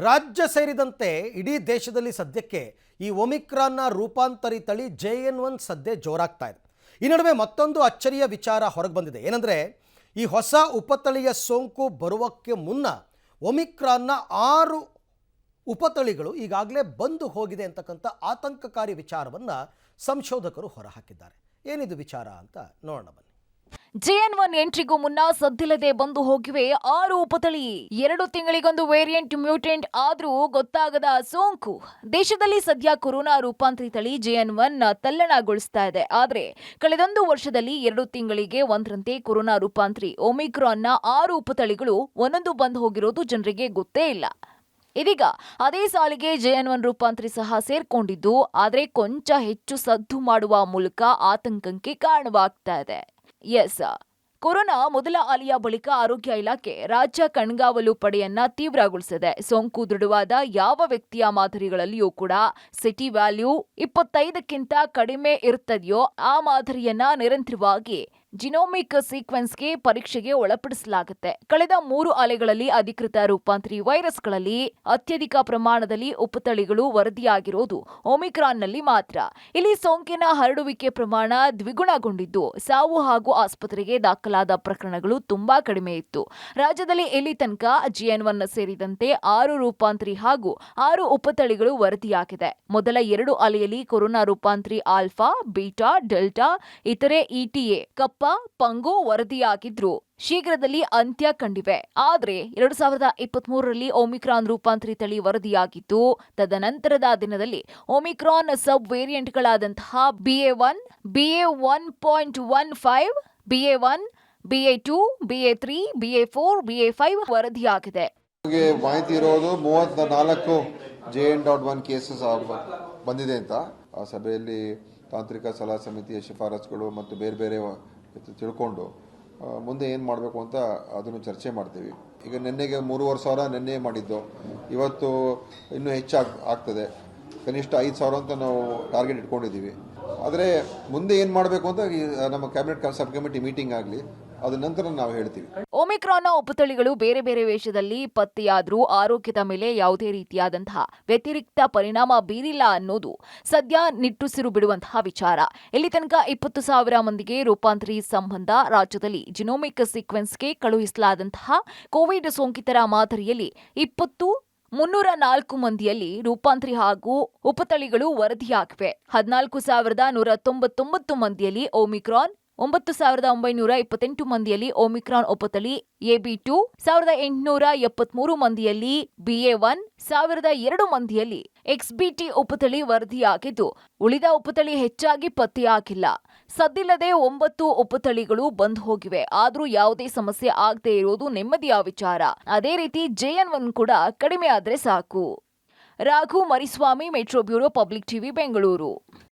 ರಾಜ್ಯ ಸೇರಿದಂತೆ ಇಡೀ ದೇಶದಲ್ಲಿ ಸದ್ಯಕ್ಕೆ ಈ ಒಮಿಕ್ರಾನ್ನ ರೂಪಾಂತರಿ ತಳಿ JN1 ಸದ್ಯ ಜೋರಾಗ್ತಾ ಇದೆ. ಈ ನಡುವೆ ಮತ್ತೊಂದು ಅಚ್ಚರಿಯ ವಿಚಾರ ಹೊರಗೆ ಬಂದಿದೆ. ಏನಂದರೆ ಈ ಹೊಸ ಉಪತಳಿಯ ಸೋಂಕು ಬರುವಕ್ಕೆ ಮುನ್ನ ಒಮಿಕ್ರಾನ್ನ 6 ಉಪತಳಿಗಳು ಈಗಾಗಲೇ ಬಂದು ಹೋಗಿದೆ ಅಂತಕ್ಕಂಥ ಆತಂಕಕಾರಿ ವಿಚಾರವನ್ನು ಸಂಶೋಧಕರು ಹೊರಹಾಕಿದ್ದಾರೆ. ಏನಿದು ವಿಚಾರ ಅಂತ ನೋಡೋಣ ಬನ್ನಿ. JN1 ಎಂಟ್ರಿಗೂ ಮುನ್ನ ಸದ್ದಿಲ್ಲದೆ ಬಂದು ಹೋಗಿವೆ 6 ಉಪತಳಿ. 2 ತಿಂಗಳಿಗೊಂದು ವೇರಿಯಂಟ್ ಮ್ಯೂಟೆಂಟ್ ಆದ್ರೂ ಗೊತ್ತಾಗದ ಸೋಂಕು. ದೇಶದಲ್ಲಿ ಸದ್ಯ ಕೊರೋನಾ ರೂಪಾಂತರಿ ತಳಿ JN1 ತಲ್ಲಣಗೊಳಿಸ್ತಾ ಇದೆ. ಆದ್ರೆ ಕಳೆದೊಂದು ವರ್ಷದಲ್ಲಿ 2 ತಿಂಗಳಿಗೆ ಒಂದರಂತೆ ಕೊರೋನಾ ರೂಪಾಂತರಿ ಒಮಿಕ್ರಾನ್ನ 6 ಉಪತಳಿಗಳು ಒಂದೊಂದು ಬಂದು ಹೋಗಿರೋದು ಜನರಿಗೆ ಗೊತ್ತೇ ಇಲ್ಲ. ಇದೀಗ ಅದೇ ಸಾಲಿಗೆ JN1 ರೂಪಾಂತರಿ ಸಹ ಸೇರ್ಕೊಂಡಿದ್ದು, ಆದ್ರೆ ಕೊಂಚ ಹೆಚ್ಚು ಸದ್ದು ಮಾಡುವ ಮೂಲಕ ಆತಂಕಕ್ಕೆ ಕಾರಣವಾಗ್ತಾ ಇದೆ. ಎಸ್, ಕೊರೋನಾ ಮೊದಲ ಅಲೆಯ ಬಳಿಕ ಆರೋಗ್ಯ ಇಲಾಖೆ ರಾಜ್ಯ ಕಣ್ಗಾವಲು ಪಡೆಯನ್ನ ತೀವ್ರಗೊಳಿಸಿದೆ. ಸೋಂಕು ದೃಢವಾದ ಯಾವ ವ್ಯಕ್ತಿಯ ಮಾದರಿಗಳಲ್ಲಿಯೂ ಕೂಡ ಸಿಟಿ ವ್ಯಾಲ್ಯೂ 25ಕ್ಕಿಂತ ಕಡಿಮೆ ಇರುತ್ತದೆಯೋ ಆ ಮಾದರಿಯನ್ನ ನಿರಂತರವಾಗಿ ಜಿನೋಮಿಕ್ ಸೀಕ್ವೆನ್ಸ್ಗೆ ಪರೀಕ್ಷೆಗೆ ಒಳಪಡಿಸಲಾಗುತ್ತೆ. ಕಳೆದ 3 ಅಲೆಗಳಲ್ಲಿ ಅಧಿಕೃತ ರೂಪಾಂತರಿ ವೈರಸ್ಗಳಲ್ಲಿ ಅತ್ಯಧಿಕ ಪ್ರಮಾಣದಲ್ಲಿ ಉಪತಳಿಗಳು ವರದಿಯಾಗಿರೋದು ಒಮಿಕ್ರಾನ್ನಲ್ಲಿ ಮಾತ್ರ. ಇಲ್ಲಿ ಸೋಂಕಿನ ಹರಡುವಿಕೆ ಪ್ರಮಾಣ ದ್ವಿಗುಣಗೊಂಡಿದ್ದು, ಸಾವು ಹಾಗೂ ಆಸ್ಪತ್ರೆಗೆ ದಾಖಲಾದ ಪ್ರಕರಣಗಳು ತುಂಬಾ ಕಡಿಮೆ ಇತ್ತು. ರಾಜ್ಯದಲ್ಲಿ ಇಲ್ಲಿ ತನಕ JN1 ಸೇರಿದಂತೆ 6 ರೂಪಾಂತರಿ ಹಾಗೂ 6 ಉಪತಳಿಗಳು ವರದಿಯಾಗಿದೆ. ಮೊದಲ 2 ಅಲೆಯಲ್ಲಿ ಕೊರೋನಾ ರೂಪಾಂತರಿ ಆಲ್ಫಾ, ಬೀಟಾ, ಡೆಲ್ಟಾ, ಇತರೆ ETA, ಕಪ್ಪ, ಪಂಗೋ ವರದಿಯಾಗಿದ್ರು ಶೀಘ್ರದಲ್ಲಿ ಅಂತ್ಯ ಕಂಡಿವೆ. ಆದ್ರೆ 2023ರಲ್ಲಿ ಒಮಿಕ್ರಾನ್ ರೂಪಾಂತರಿ ತಳಿ ವರದಿಯಾಗಿದ್ದು, ತದನಂತರದ ದಿನದಲ್ಲಿ ಒಮಿಕ್ರಾನ್ ಸಬ್ ವೇರಿಯಂಟ್ಗಳಾದಂತಹ BA1, BA1.15, BA1, BA2, BA3, BA4, BA5 ವರದಿಯಾಗಿದೆ. ಮಾಹಿತಿ ಇರೋದು 34 JN.1 ಕೇಸಸ್ ಬಂದಿದೆ ಅಂತ ಆ ಸಭೆಯಲ್ಲಿ ತಾಂತ್ರಿಕ ಸಲಹಾ ಸಮಿತಿಯ ಶಿಫಾರಸುಗಳು ಮತ್ತು ಬೇರೆ ಬೇರೆ ತಿಳ್ಕೊಂಡು ಮುಂದೆ ಏನು ಮಾಡಬೇಕು ಅಂತ ಅದನ್ನು ಚರ್ಚೆ ಮಾಡ್ತೀವಿ. ಈಗ ನಿನ್ನೆಗೆ 3,500 ನಿನ್ನೆ ಮಾಡಿದ್ದು, ಇವತ್ತು ಇನ್ನೂ ಆಗ್ತದೆ. ಕನಿಷ್ಠ 5,000 ಅಂತ ನಾವು ಟಾರ್ಗೆಟ್ ಇಟ್ಕೊಂಡಿದ್ದೀವಿ. ಆದರೆ ಮುಂದೆ ಏನು ಮಾಡಬೇಕು ಅಂತ ನಮ್ಮ ಕ್ಯಾಬಿನೆಟ್ ಸಬ್ ಕಮಿಟಿ ಮೀಟಿಂಗ್ ಆಗಲಿ, ಅದ ನಂತರ ನಾವು ಹೇಳ್ತೀವಿ. ಒಮಿಕ್ರಾನ್ನ ಉಪತಳಿಗಳು ಬೇರೆ ಬೇರೆ ವೇಷದಲ್ಲಿ ಪತ್ತೆಯಾದರೂ ಆರೋಗ್ಯದ ಮೇಲೆ ಯಾವುದೇ ರೀತಿಯಾದಂತಹ ವ್ಯತಿರಿಕ್ತ ಪರಿಣಾಮ ಬೀರಿಲ್ಲ ಅನ್ನೋದು ಸದ್ಯ ನಿಟ್ಟುಸಿರು ಬಿಡುವಂತಹ ವಿಚಾರ. ಇಲ್ಲಿ ತನಕ 20,000 ಮಂದಿಗೆ ರೂಪಾಂತರಿ ಸಂಬಂಧ ರಾಜ್ಯದಲ್ಲಿ ಜಿನೋಮಿಕ್ ಸೀಕ್ವೆನ್ಸ್ಗೆ ಕಳುಹಿಸಲಾದಂತಹ ಕೋವಿಡ್ ಸೋಂಕಿತರ ಮಾದರಿಯಲ್ಲಿ 304 ಮಂದಿಯಲ್ಲಿ ರೂಪಾಂತರಿ ಹಾಗೂ ಉಪತಳಿಗಳು ವರದಿಯಾಗಿವೆ. 14,199 ಮಂದಿಯಲ್ಲಿ ಒಮಿಕ್ರಾನ್, 9,928 ಮಂದಿಯಲ್ಲಿ ಒಮಿಕ್ರಾನ್ ಉಪತಳಿ AB2, 1,873 ಮಂದಿಯಲ್ಲಿ BA1, 1,002 ಮಂದಿಯಲ್ಲಿ XBT ಉಪತಳಿ ವರದಿಯಾಗಿದ್ದು, ಉಳಿದ ಉಪತಳಿ ಹೆಚ್ಚಾಗಿ ಪತ್ತೆಯಾಗಿಲ್ಲ. ಸದ್ದಿಲ್ಲದೆ 9 ಉಪತಳಿಗಳು ಬಂದು ಹೋಗಿವೆ. ಆದ್ರೂ ಯಾವುದೇ ಸಮಸ್ಯೆ ಆಗದೆ ಇರೋದು ನೆಮ್ಮದಿಯ ವಿಚಾರ. ಅದೇ ರೀತಿ JN1 ಕೂಡ ಕಡಿಮೆ ಆದ್ರೆ ಸಾಕು. Raghu Mariswamy, metro bureau, public TV, Bengaluru.